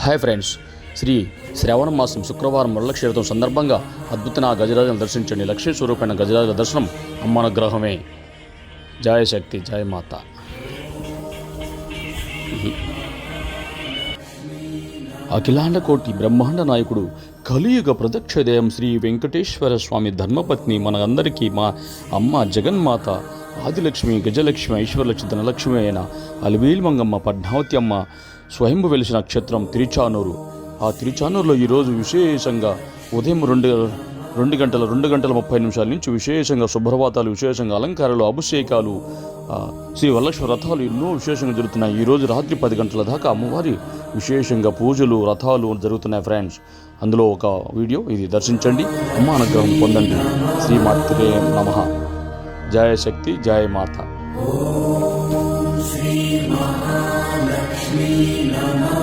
Hi friends, శ్రావణ మాసం శుక్రవారం వరలక్ష్మి సందర్భంగా అద్భుతమైన గజరాజును దర్శించండి. లక్ష్మీ స్వరూపమైన గజరాజ దర్శనం అమ్మ అనుగ్రహమే. జయ శక్తి, జయ మాత. అఖిలాండ కోటి బ్రహ్మాండ నాయకుడు కలియుగ ప్రదక్షదేయం శ్రీ వెంకటేశ్వర స్వామి ధర్మపత్ని మన అందరికీ మా అమ్మ జగన్మాత ఆదిలక్ష్మి, గజలక్ష్మి, ఐశ్వర్యలక్ష్మి, ధనలక్ష్మి అయిన అలివేలు మంగమ్మ పద్మావతి అమ్మ స్వయంభు వెలిసిన నక్షత్రం తిరుచానూరు. ఆ తిరుచానూరులో ఈరోజు విశేషంగా ఉదయం 2 గంటల 30 నుంచి విశేషంగా శుభ్రవాతాలు, విశేషంగా అలంకారాలు, అభిషేకాలు, శ్రీ వరలక్ష్మి రథాలు ఎన్నో విశేషంగా జరుగుతున్నాయి. ఈరోజు రాత్రి 10 గంటల దాకా అమ్మవారి విశేషంగా పూజలు, రథాలు జరుగుతున్నాయి ఫ్రెండ్స్. అందులో ఒక వీడియో ఇది దర్శించండి, అమ్మ అనుగ్రహం పొందండి. శ్రీమాత్రే నమః. జయ శక్తి, జయ మాత. శ్రీ మహాలక్ష్మీ నమః.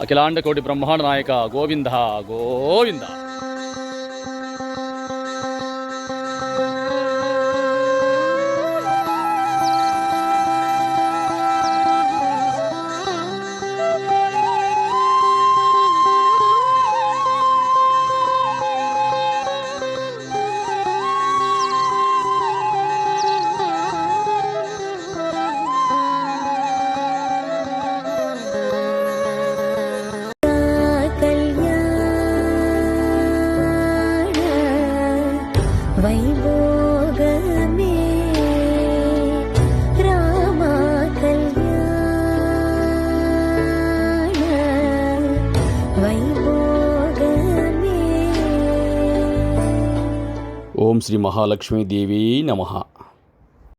అఖిలాండ కోటి బ్రహ్మాండ నాయక గోవింద గోవింద. వైభోగమే రామ కళ్యాణ వైభోగమే. ఓం శ్రీ మహాలక్ష్మీ దేవి నమః.